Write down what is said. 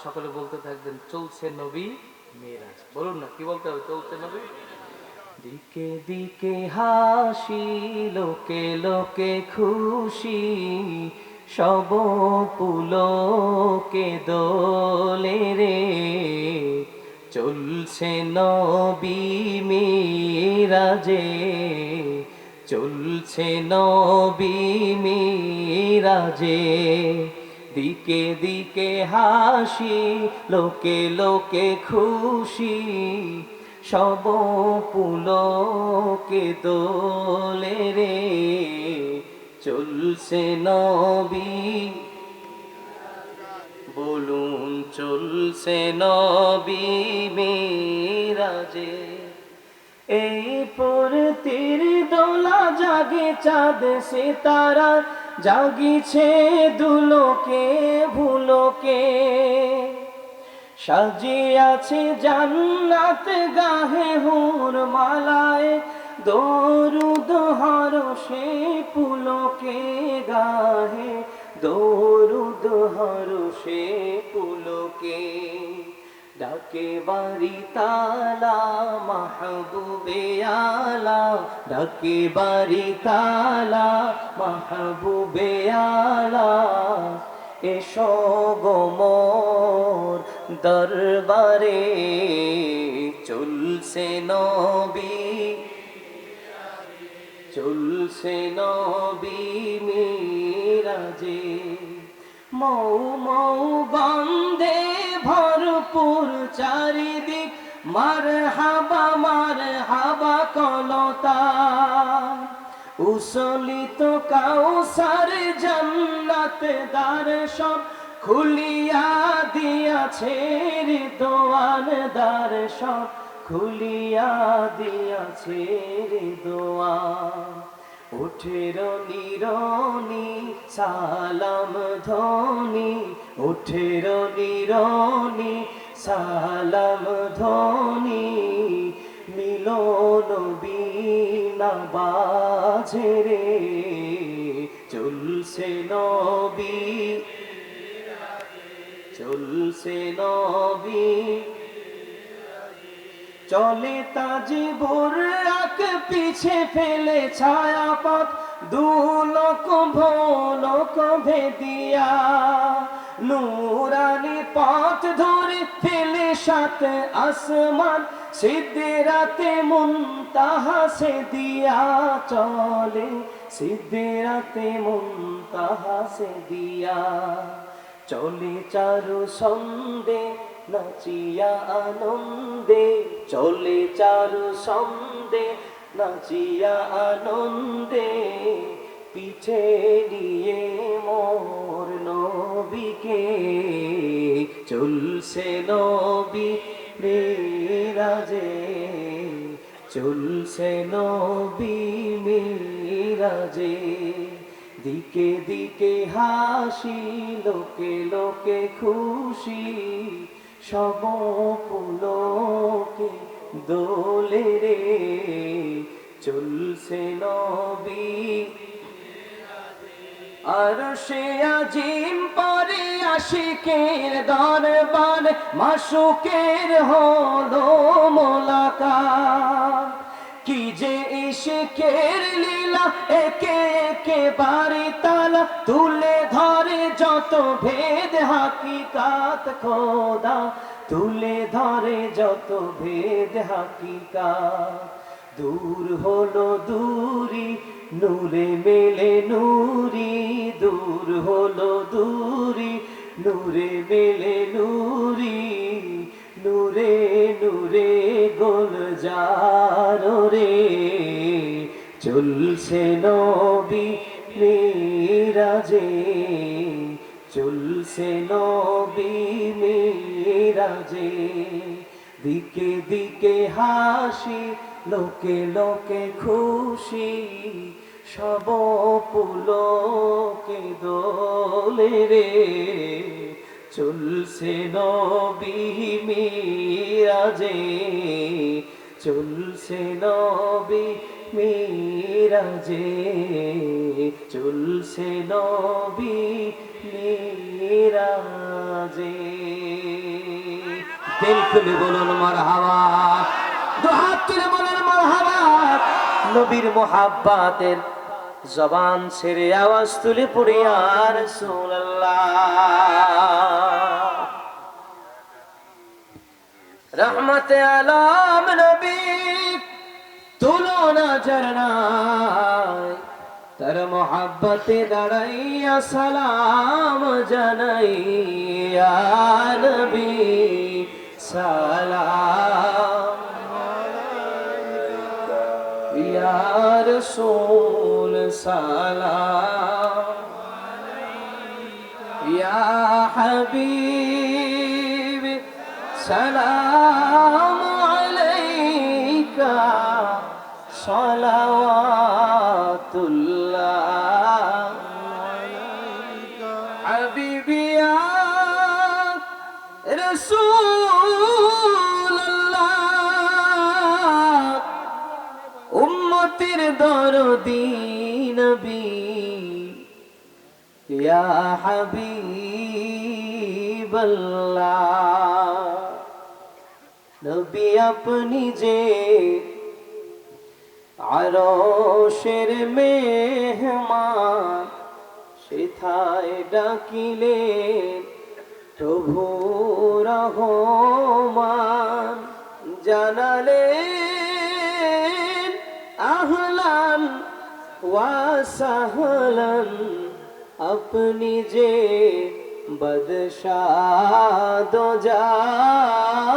সকলে বলতে থাকবেন চলছে নবী মেরাজ। বলুন না, কি বলতে হবে? চলছে নবী। দিকে দিকে হাসি, লোকে লোকে খুশি, সব পুলকে দোলে রে। চলছে নবী মেরাজে, চলছে নবী মেরাজে। দিকে দিকে হাসি, লোকে লোকে খুশি, সব পুলকে দোলে রে। চলছে নবী, বলুন চলছে নবী মেরাজে। এই পরতির দোলা জাগে চাঁদ সিতারা, জাগিছে দুলোকে ভুলোকে। সাজিয়াছে জান্নাত গাহে হুর মালায়, দরুদ হরষে পুলকে গাহে, দরুদ হরষে পুলকে। ডাকে বাড়ি তালা মাহবুবে আলা, ডাকে বাড়ি তালা মাহবুবে আলা। এসো গো মোর দরবারে, চলছে নবী, চলছে নবী মেরাজে। মৌ মৌ গন্ধে ভরপুর চারিদিক, মারহাবা কলতা। উসলিত কাউসার জান্নাত দ্বার সব খুলিয়া দিয়াছে দোয়ান, দ্বার সব খুলিয়া দিয়াছে দোয়ান। উঠের নিরনি সালাম ধ্বনি, উঠের নিরনি সালাম ধ্বনি। মিলন বীণা বাজে রে, চলছে নবী, চলছে নবী। চলে তাজি বুরাক পিছে ফেলে ছায়াপথ, দুলোক ভোলোক ভেদিয়া। নূরানি পথ ধরে ফেলে সাত আসমান, সিদরাতে মুনতাহা সে দিয়া চলে, সিদরাতে মুনতাহা সে দিয়া। চলে চারু সন্দে নাচিয়া আনন্দে, চলে চারু সন্দে নাচিয়া আনন্দে। পিছে নিয়ে মোর নবীকে, চলছে নবী মেরাজে, চলছে নবী মেরাজে। দিকে দিকে হাসি, লোকে লোকে খুশি, সব পুলকে দোলে রে। চলছে নবী, আর সে আজিম পরে আশিকের দরবার, মাশুকের হলো মোলাকাত। কি যে ইশকের লীলা, একে একে বাড়ি তালা, তুলে ধরে যত ভেদ হাকিকাত খোদা, তুলে ধরে যত ভেদ হাকিকাত। দূর হলো দূরি, নূরে মেলে নূরি, দূর হলো দূরি, নূরে মেলে নূরি। নূরে নূরে গুলজার রে, চলছে নবী মেরাজে, চলছে নবী মেরাজে। দিকে দিকে হাসি, লোকে লোকে খুশি, সব পুলকে দোলে রে। চলছে নবী মেরাজে, চলছে নবী মেরাজে, চলছে নবী মেরাজে। তুলে বলুন মারহাবা, দুহাত তুলে বলুন মারহাবা। নবীর মোহাব্বতের জবান ছেড়ে আওয়াজ তুলে পড়ে ইয়া রাসূলুল্লাহ। রহমতে আলম নবী তুলনা জানাই, তার মোহাব্বতে দাঁড়াইয়া সালাম জানাই, ইয়া নবী সালাম ইয়া রাসূল সালাম ইয়া হাবিব সালাম আলাইকা সালাওয়াতুল্লাহ হাবিবি ইয়া রাসূলুল্লাহ উম্মতের দরদি নবী ইয়া হাবিবাল্লাহ। নবী আপনি যে আরশের মেহমান, সেথায় ডাকিলেন প্রভু রহমান, জানালেন আহলান ওয়া সাহলান, আপনি যে বাদশাহ দো জাহান।